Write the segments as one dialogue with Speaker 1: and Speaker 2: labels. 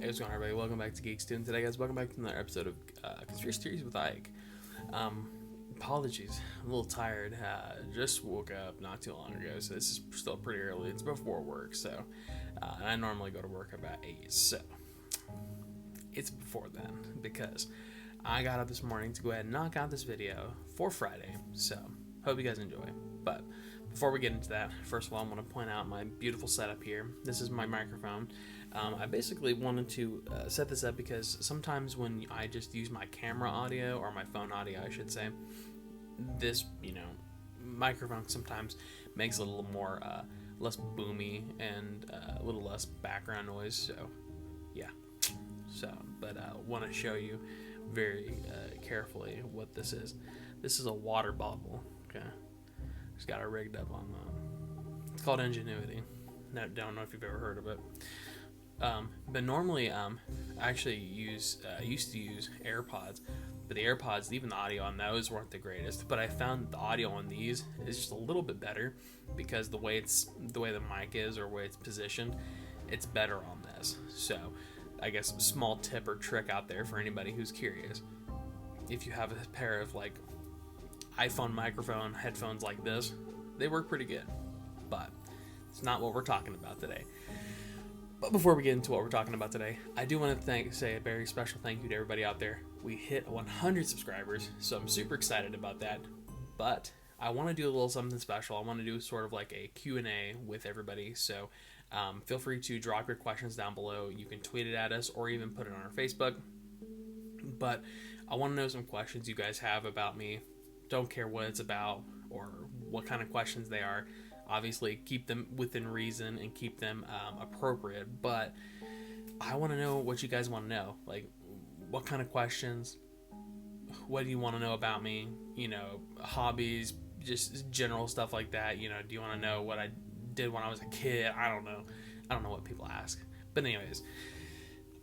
Speaker 1: Hey, what's going on, everybody? Welcome back to Geek-Stew. And today, guys, welcome back to another episode of Conspiracy Theories with Ike. Apologies, I'm a little tired. Just woke up not too long ago, so this is still pretty early. It's before work, so and I normally go to work about 8, so it's before then because I got up this morning to go ahead and knock out this video for Friday. So hope you guys enjoy. But before we get into that, first of all, I want to point out my beautiful setup here. This is my microphone. I basically wanted to set this up because sometimes when I just use my camera audio, or my phone audio, I should say, this, microphone sometimes makes it a little more, less boomy and a little less background noise. So, yeah. But I want to show you very carefully what this is. This is a water bottle, okay? Just got it rigged up on it's called Ingenuity. Don't know if you've ever heard of it. But normally, I actually used to use AirPods, but the AirPods, even the audio on those weren't the greatest. But I found the audio on these is just a little bit better because the way the mic is, or where it's positioned, it's better on this. So, I guess a small tip or trick out there for anybody who's curious: if you have a pair of like iPhone microphone headphones like this, they work pretty good. But it's not what we're talking about today. But before we get into what we're talking about today, I do want to say a very special thank you to everybody out there. We hit 100 subscribers, so I'm super excited about that. But I want to do a little something special. I want to do sort of like a Q&A with everybody. So feel free to drop your questions down below. You can tweet it at us or even put it on our Facebook. But I want to know some questions you guys have about me. Don't care what it's about or what kind of questions they are. Obviously, keep them within reason and keep them appropriate. But I want to know what you guys want to know. Like, what kind of questions? What do you want to know about me? Hobbies, just general stuff like that. Do you want to know what I did when I was a kid? I don't know. I don't know what people ask. But anyways,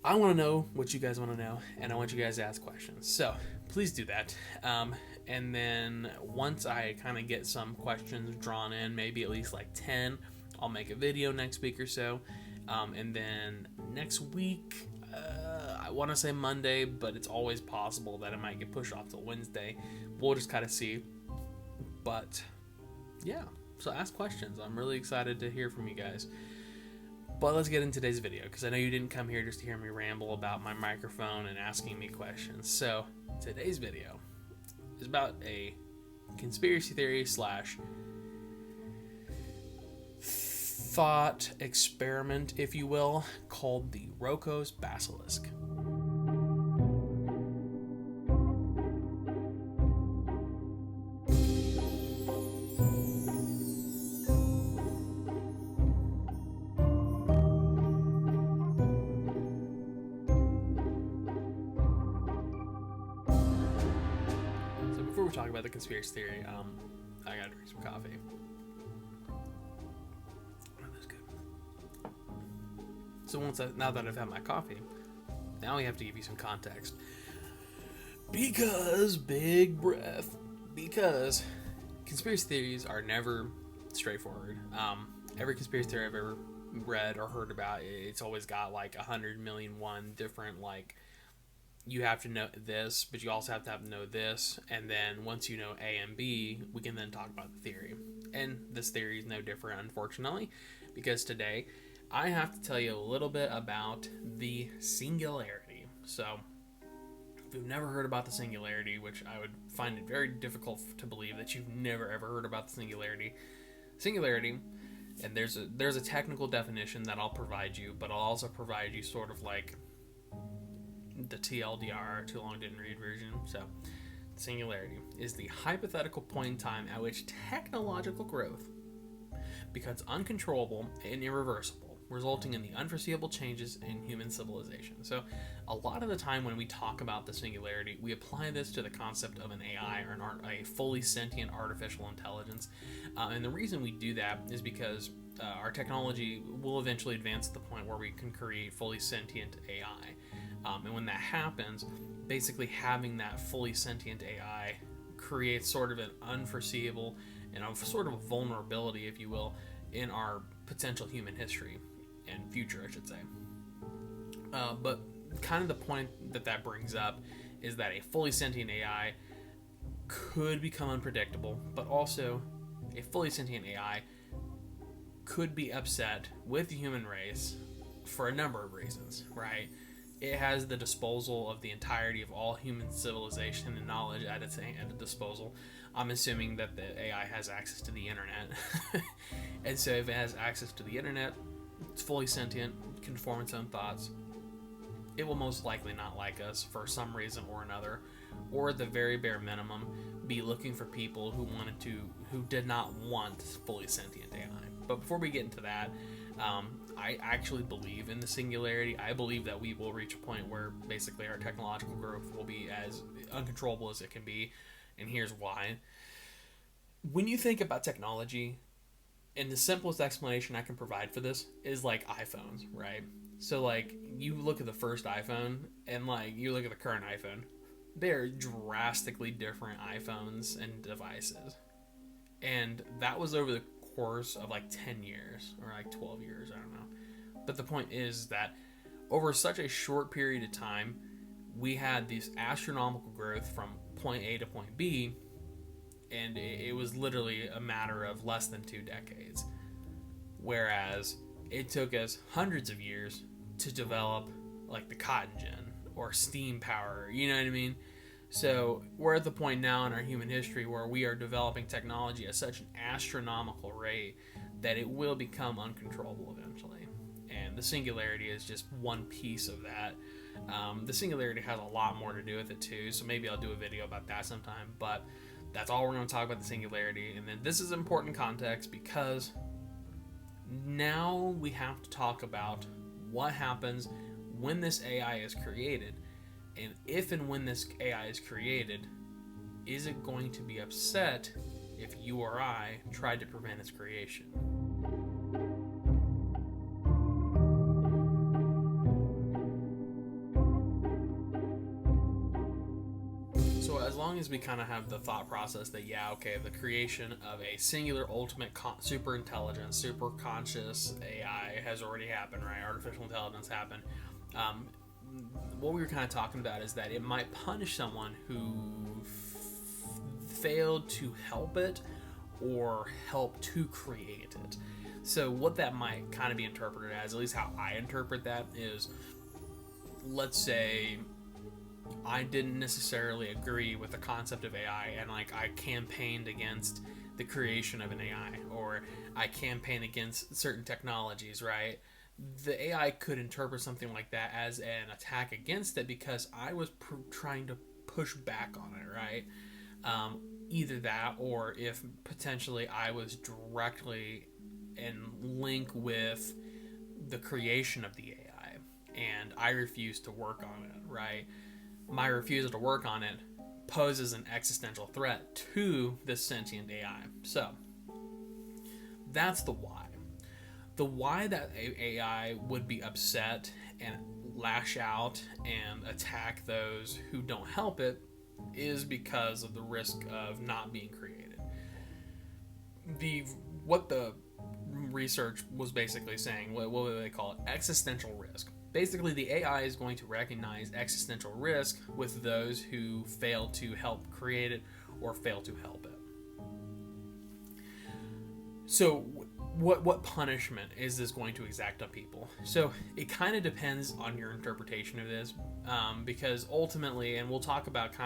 Speaker 1: I want to know what you guys want to know, and I want you guys to ask questions. So please do that. And then once I kind of get some questions drawn in, maybe at least like 10, I'll make a video next week or so. And then next week, I want to say Monday, but it's always possible that it might get pushed off till Wednesday. We'll just kind of see. But yeah, so ask questions. I'm really excited to hear from you guys. But let's get into today's video, because I know you didn't come here just to hear me ramble about my microphone and asking me questions. So today's video is about a conspiracy theory / thought experiment, if you will, called the Roko's Basilisk. Talk about the conspiracy theory. I gotta drink some coffee. That's good. So now that I've had my coffee, now we have to give you some context. Because conspiracy theories are never straightforward. Every conspiracy theory I've ever read or heard about, it's always got like 100,000,001 different like. You have to know this, but you also have to know this, and then once you know A and B, we can then talk about the theory. And this theory is no different, unfortunately, because today I have to tell you a little bit about the Singularity. So, if you've never heard about the Singularity, which I would find it very difficult to believe that you've never ever heard about the Singularity, and there's a technical definition that I'll provide you, but I'll also provide you sort of like the TLDR, too long didn't read version. So, singularity is the hypothetical point in time at which technological growth becomes uncontrollable and irreversible, resulting in the unforeseeable changes in human civilization. So a lot of the time when we talk about the singularity, we apply this to the concept of an AI, or a fully sentient artificial intelligence. And the reason we do that is because our technology will eventually advance to the point where we can create fully sentient AI. And when that happens, basically having that fully sentient AI creates sort of an unforeseeable and a sort of a vulnerability, if you will, in our potential human history and future, I should say. But kind of the point that brings up is that a fully sentient AI could become unpredictable, but also a fully sentient AI could be upset with the human race for a number of reasons, right? It has the disposal of the entirety of all human civilization and knowledge at its disposal. I'm assuming that the AI has access to the internet. And so if it has access to the internet, it's fully sentient, can form its own thoughts. It will most likely not like us for some reason or another, or at the very bare minimum, be looking for people who did not want fully sentient AI. But before we get into that, I actually believe in the singularity. I believe that we will reach a point where basically our technological growth will be as uncontrollable as it can be, and here's why. When you think about technology, and the simplest explanation I can provide for this is like iPhones, right? So like you look at the first iPhone and like you look at the current iPhone, they're drastically different iPhones and devices. And that was over the course of like 10 years or like 12 years, I don't know. But the point is that over such a short period of time, we had this astronomical growth from point A to point B, and it was literally a matter of less than 2 decades. Whereas it took us hundreds of years to develop like the cotton gin or steam power, you know what I mean? So we're at the point now in our human history where we are developing technology at such an astronomical rate that it will become uncontrollable eventually. And the singularity is just one piece of that. The singularity has a lot more to do with it too, so maybe I'll do a video about that sometime, but that's all we're going to talk about, the singularity. And then this is important context because now we have to talk about what happens when this AI is created. And if and when this AI is created, is it going to be upset if you or I tried to prevent its creation? So as long as we kind of have the thought process that, yeah, okay, the creation of a singular ultimate super intelligence, super conscious AI has already happened, right? Artificial intelligence happened. What we were kind of talking about is that it might punish someone who failed to help it or help to create it. So what that might kind of be interpreted as, at least how I interpret that, is, let's say I didn't necessarily agree with the concept of AI, and like I campaigned against the creation of an AI, or I campaigned against certain technologies, right? The AI could interpret something like that as an attack against it because I was trying to push back on it, right? Either that, or if potentially I was directly in link with the creation of the AI and I refused to work on it, right? My refusal to work on it poses an existential threat to this sentient AI. So that's the why. The why that AI would be upset and lash out and attack those who don't help it is because of the risk of not being created. What the research was basically saying, what do they call it? Existential risk. Basically, the AI is going to recognize existential risk with those who fail to help create it or fail to help it. So what punishment is this going to exact on people? So it kind of depends on your interpretation of this, because ultimately, and we'll talk about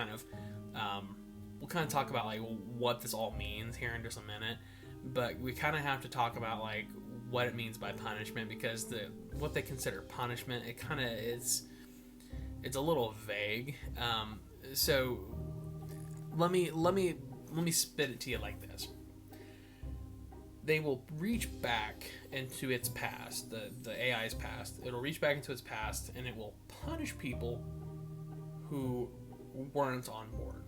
Speaker 1: like what this all means here in just a minute, but we kind of have to talk about like what it means by punishment, because what they consider punishment, it's a little vague. So let me spit it to you like this. they will reach back into its past, the AI's past. It'll reach back into its past and it will punish people who weren't on board.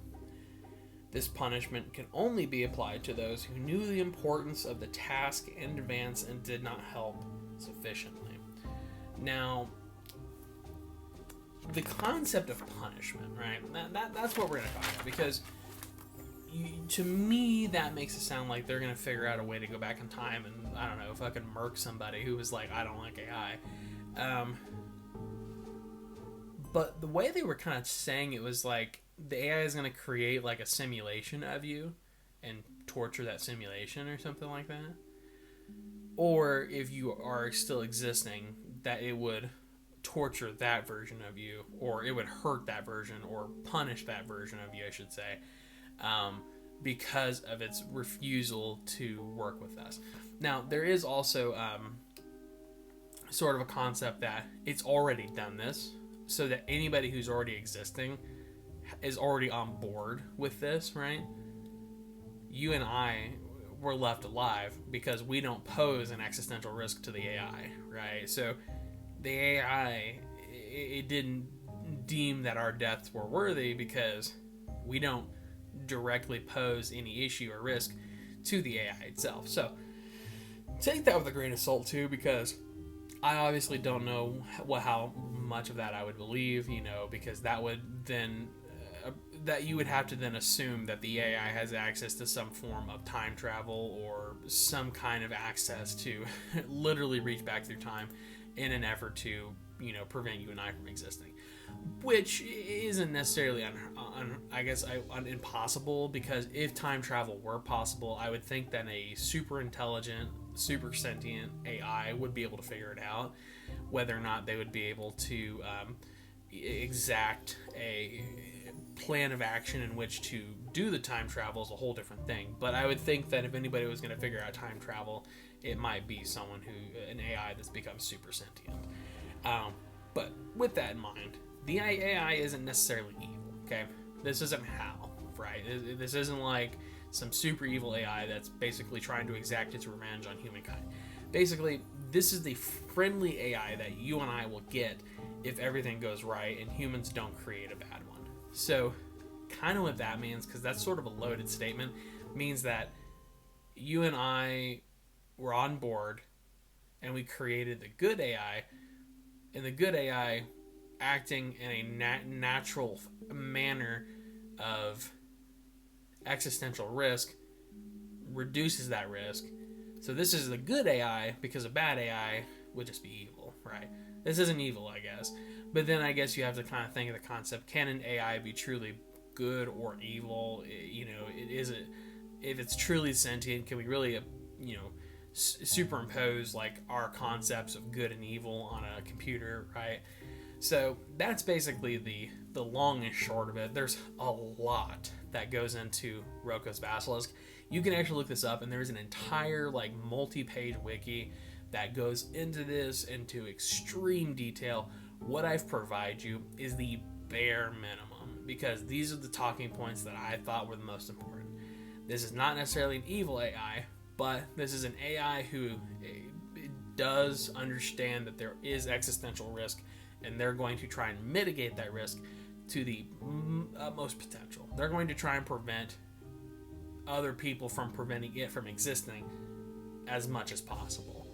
Speaker 1: This punishment can only be applied to those who knew the importance of the task in advance and did not help sufficiently. Now, the concept of punishment, right? That's what we're going to talk about, because to me, that makes it sound like they're going to figure out a way to go back in time and, I don't know, fucking murk somebody who was like, I don't like AI. But the way they were kind of saying it was like, the AI is going to create like a simulation of you and torture that simulation or something like that. Or if you are still existing, that it would torture that version of you, or it would hurt that version, or punish that version of you, I should say, because of its refusal to work with us. Now, there is also sort of a concept that it's already done this, so that anybody who's already existing is already on board with this, right? You and I were left alive because we don't pose an existential risk to the AI, right? So the AI, it didn't deem that our deaths were worthy because we don't directly pose any issue or risk to the AI itself. So take that with a grain of salt too, because I obviously don't know how much of that I would believe, because that would then that you would have to then assume that the AI has access to some form of time travel or some kind of access to literally reach back through time in an effort to, prevent you and I from existing. Which isn't necessarily, impossible, because if time travel were possible, I would think that a super intelligent, super sentient AI would be able to figure it out. Whether or not they would be able to exact a plan of action in which to do the time travel is a whole different thing. But I would think that if anybody was going to figure out time travel, it might be someone an AI that's become super sentient. But with that in mind, the AI isn't necessarily evil, okay? This isn't HAL, right? This isn't like some super evil AI that's basically trying to exact its revenge on humankind. Basically, this is the friendly AI that you and I will get if everything goes right and humans don't create a bad one. So, kind of what that means, because that's sort of a loaded statement, means that you and I were on board and we created the good AI, and the good AI acting in a natural manner of existential risk reduces that risk. So this is the good AI, because a bad AI would just be evil, right? This isn't evil, I guess. But then I guess you have to kind of think of the concept, can an AI be truly good or evil? If it's truly sentient, can we really, superimpose like our concepts of good and evil on a computer, right? So that's basically the long and short of it. There's a lot that goes into Roko's Basilisk. You can actually look this up, and there's an entire multi-page wiki that goes into this into extreme detail. What I've provided you is the bare minimum, because these are the talking points that I thought were the most important. This is not necessarily an evil AI, but this is an AI who does understand that there is existential risk, and they're going to try and mitigate that risk to the utmost potential. They're going to try and prevent other people from preventing it from existing as much as possible,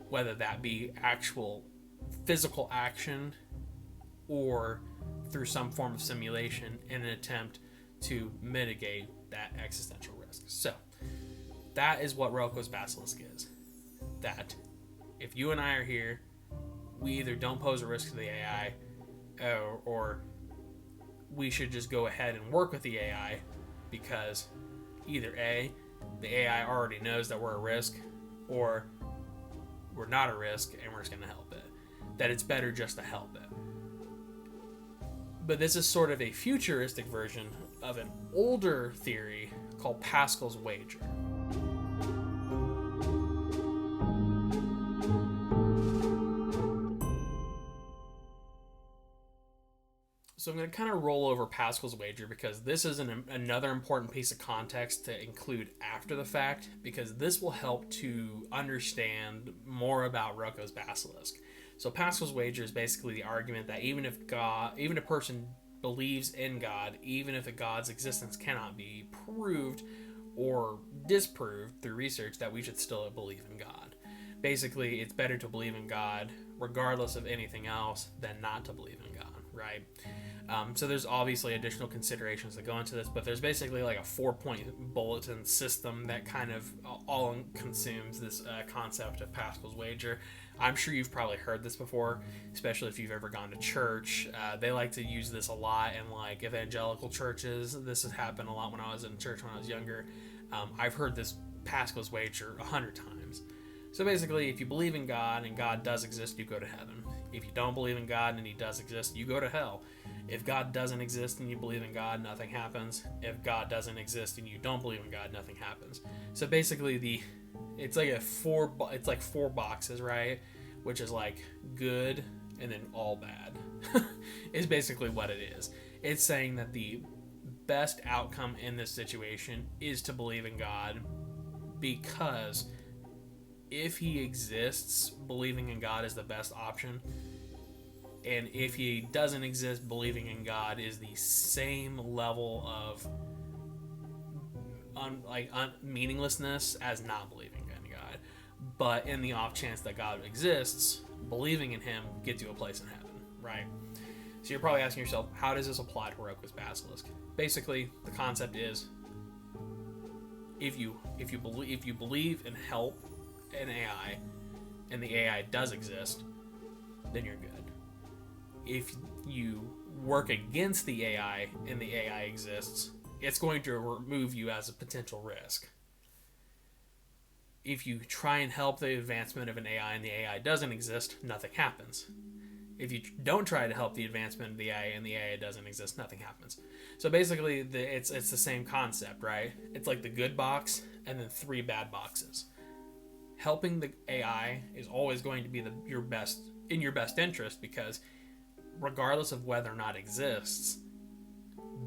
Speaker 1: whether that be actual physical action or through some form of simulation in an attempt to mitigate that existential risk. So that is what Roko's Basilisk is. That if you and I are here, we either don't pose a risk to the AI, or we should just go ahead and work with the AI, because either A, the AI already knows that we're a risk, or we're not a risk and we're just going to help it. That it's better just to help it. But this is sort of a futuristic version of an older theory called Pascal's Wager. So I'm going to kind of roll over Pascal's Wager because this is another important piece of context to include after the fact, because this will help to understand more about Roko's Basilisk. So Pascal's Wager is basically the argument that even if a person believes in God, even if a God's existence cannot be proved or disproved through research, that we should still believe in God. Basically, it's better to believe in God regardless of anything else than not to believe in God, right? So there's obviously additional considerations that go into this, but there's basically like a 4-point bulletin system that kind of all consumes this concept of Pascal's Wager. I'm sure you've probably heard this before, especially if you've ever gone to church. They like to use this a lot in like evangelical churches. This has happened a lot when I was in church when I was younger. I've heard this Pascal's Wager 100 times. So basically, if you believe in God and God does exist, you go to heaven. If you don't believe in God and he does exist, you go to hell. If God doesn't exist and you believe in God, nothing happens. If God doesn't exist and you don't believe in God, nothing happens. So basically, it's like four boxes, right? Which is like good and then all bad. Is basically what it is. It's saying that the best outcome in this situation is to believe in God, because if he exists, believing in God is the best option. And if he doesn't exist, believing in God is the same level of meaninglessness as not believing in God. But in the off chance that God exists, believing in him gets you a place in heaven, right? So you're probably asking yourself, how does this apply to Roko's Basilisk? Basically, the concept is if you believe and help an AI, and the AI does exist, then you're good. If you work against the AI and the AI exists, it's going to remove you as a potential risk. If you try and help the advancement of an AI and the AI doesn't exist, nothing happens. If you don't try to help the advancement of the AI and the AI doesn't exist, nothing happens. So basically, it's the same concept, right? It's like the good box and then 3 bad boxes. Helping the AI is always going to be in your best interest, because regardless of whether or not it exists,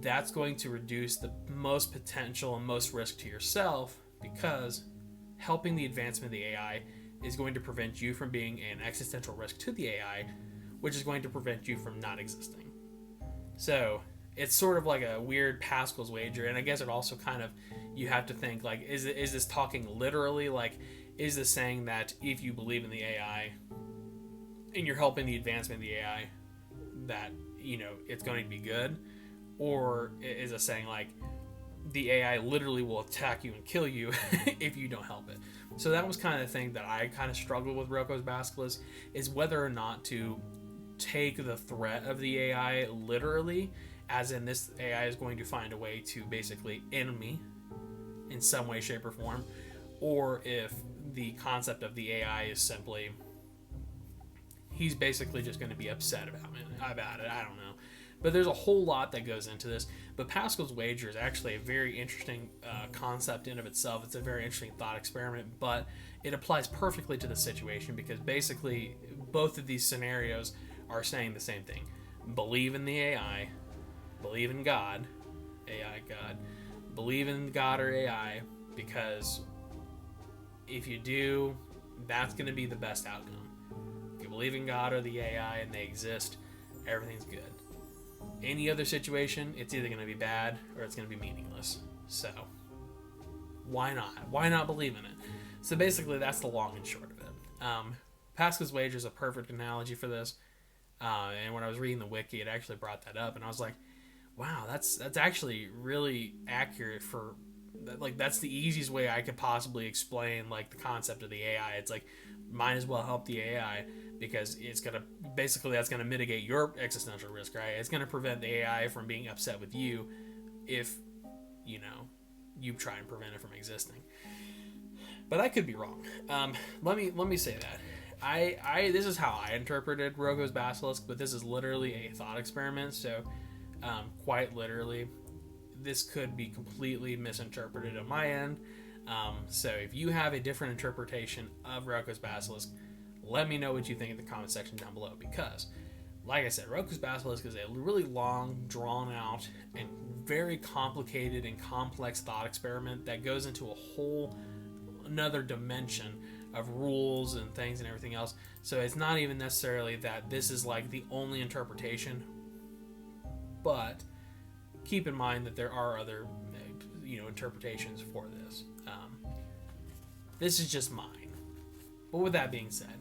Speaker 1: that's going to reduce the most potential and most risk to yourself, because helping the advancement of the AI is going to prevent you from being an existential risk to the AI, which is going to prevent you from not existing. So it's sort of like a weird Pascal's Wager, and I guess it also kind of, you have to think like, is this talking literally? Like, is this saying that if you believe in the AI and you're helping the advancement of the AI, that, it's going to be good? Or is it saying like the AI literally will attack you and kill you if you don't help it? So that was kind of the thing that I kind of struggled with Roko's Basilisk, is whether or not to take the threat of the AI literally, as in this AI is going to find a way to basically end me in some way, shape, or form, or if the concept of the AI is simply, he's basically just going to be upset about it. I don't know. But there's a whole lot that goes into this. But Pascal's Wager is actually a very interesting concept in of itself. It's a very interesting thought experiment, but it applies perfectly to the situation, because basically both of these scenarios are saying the same thing. Believe in the AI, believe in God, AI, God, believe in God or AI, because if you do, that's going to be the best outcome. If you believe in God or the AI and they exist, everything's good. Any other situation, it's either going to be bad or it's going to be meaningless. So, why not? Why not believe in it? So basically, that's the long and short of it. Pascal's Wager is a perfect analogy for this. And when I was reading the wiki, it actually brought that up, and I was like, wow, that's actually really accurate for, like, that's the easiest way I could possibly explain, like, the concept of the AI. It's like, might as well help the AI, because it's going to, basically that's going to mitigate your existential risk, right? It's going to prevent the AI from being upset with you if, you try and prevent it from existing. But I could be wrong. Let me say that. This is how I interpreted Roko's Basilisk, but this is literally a thought experiment, so quite literally, this could be completely misinterpreted on my end. So if you have a different interpretation of Roko's Basilisk, let me know what you think in the comment section down below, because like I said, Roko's Basilisk is a really long, drawn out, and very complicated and complex thought experiment that goes into a whole another dimension of rules and things and everything else. So it's not even necessarily that this is like the only interpretation, but keep in mind that there are other, interpretations for this. This is just mine. But with that being said,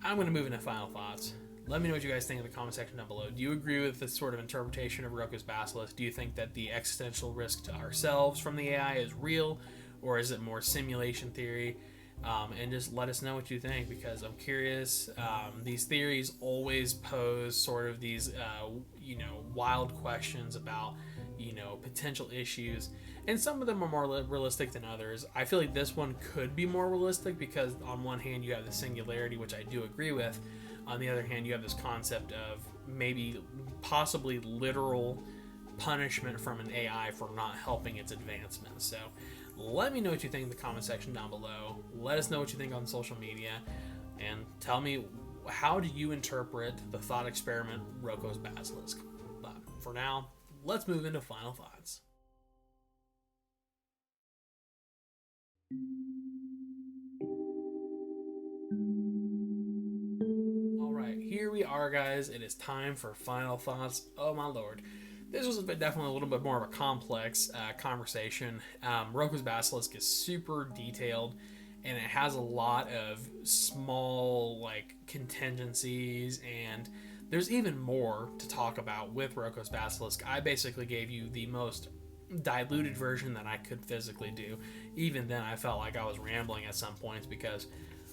Speaker 1: I'm going to move into final thoughts. Let me know what you guys think in the comment section down below. Do you agree with this sort of interpretation of Roko's Basilisk? Do you think that the existential risk to ourselves from the AI is real, or is it more simulation theory? And just let us know what you think, because I'm curious. These theories always pose sort of these, wild questions about, potential issues. And some of them are more realistic than others. I feel like this one could be more realistic because on one hand you have the singularity, which I do agree with. On the other hand, you have this concept of maybe possibly literal punishment from an AI for not helping its advancement. So let me know what you think in the comment section down below. Let us know what you think on social media, and tell me, how do you interpret the thought experiment Roko's Basilisk? But for now, let's move into final thoughts. Here we are, guys. It is time for final thoughts. Oh my lord, this was definitely a little bit more of a complex conversation. Roko's Basilisk is super detailed, and it has a lot of small contingencies, and there's even more to talk about with Roko's Basilisk. I basically gave you the most diluted version that I could physically do. Even then, I felt like I was rambling at some points because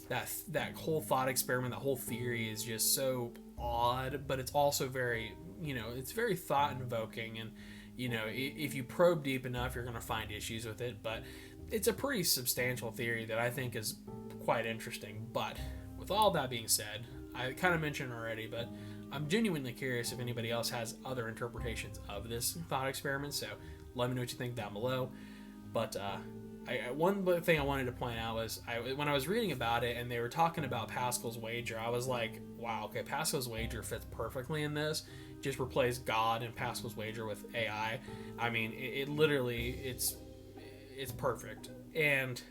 Speaker 1: that whole thought experiment, that whole theory is just so odd, but it's also very, it's very thought invoking, and if you probe deep enough, you're going to find issues with it. But it's a pretty substantial theory that I think is quite interesting. But with all that being said, I kind of mentioned already, but I'm genuinely curious if anybody else has other interpretations of this thought experiment. So let me know what you think down below. But one thing I wanted to point out was when I was reading about it and they were talking about Pascal's Wager, I was like, wow, okay, Pascal's Wager fits perfectly in this. Just replace God and Pascal's Wager with AI. I mean, it literally, it's perfect. And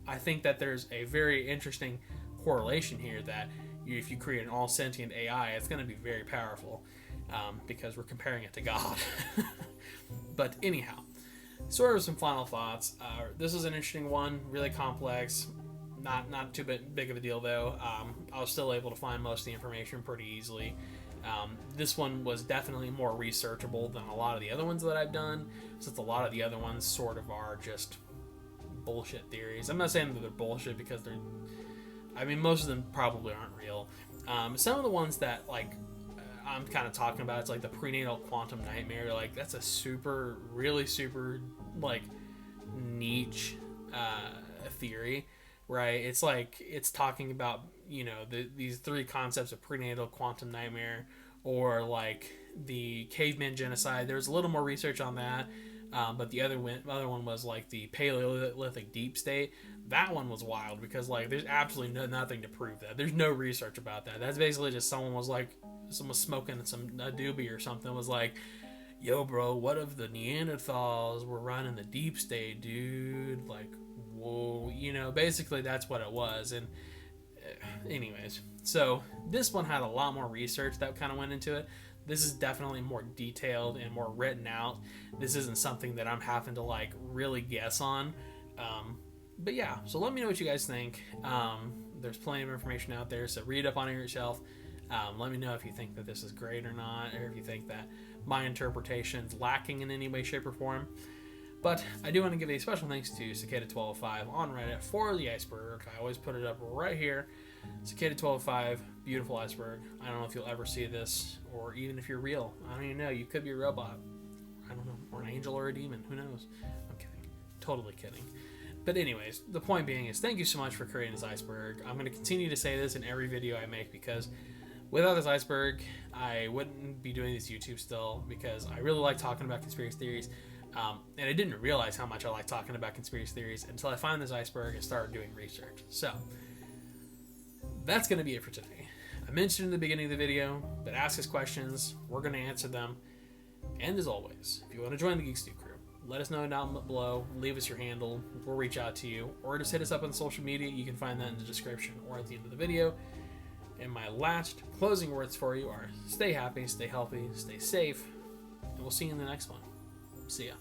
Speaker 1: I think that there's a very interesting correlation here that if you create an all-sentient AI, it's going to be very powerful, because we're comparing it to God. But anyhow, sort of some final thoughts. This is an interesting one, really complex, not too big of a deal though. I was still able to find most of the information pretty easily. This one was definitely more researchable than a lot of the other ones that I've done, since a lot of the other ones sort of are just bullshit theories. I'm not saying that they're bullshit because most of them probably aren't real. Some of the ones that I'm kind of talking about, it's like the prenatal quantum nightmare. That's a really super niche theory, right? It's talking about these three concepts of prenatal quantum nightmare, or the caveman genocide. There's a little more research on that, but the other one was the Paleolithic deep state. That one was wild because there's absolutely nothing to prove that. There's no research about that. That's basically just someone was smoking a doobie or something, was like, yo bro, what if the Neanderthals were running the deep state, dude? Whoa, basically that's what it was. And anyways, so this one had a lot more research that kind of went into it. This is definitely more detailed and more written out. This isn't something that I'm having to really guess on. But yeah, so let me know what you guys think. There's plenty of information out there, so read up on it yourself. Let me know if you think that this is great or not, or if you think that my interpretation's lacking in any way, shape, or form. But I do want to give a special thanks to Cicada1205 on Reddit for the iceberg. I always put it up right here. Cicada1205, beautiful iceberg. I don't know if you'll ever see this, or even if you're real. I don't even know. You could be a robot. I don't know. Or an angel or a demon. Who knows? I'm kidding. Totally kidding. But anyways, the point being is, thank you so much for creating this iceberg. I'm going to continue to say this in every video I make, because without this iceberg, I wouldn't be doing this YouTube still, because I really like talking about conspiracy theories. And I didn't realize how much I like talking about conspiracy theories until I found this iceberg and started doing research. So that's going to be it for today. I mentioned in the beginning of the video, but ask us questions. We're going to answer them. And as always, if you want to join the Geek-Stew crew, let us know down below. Leave us your handle. We'll reach out to you. Or just hit us up on social media. You can find that in the description or at the end of the video. And my last closing words for you are stay happy, stay healthy, stay safe, and we'll see you in the next one. See ya.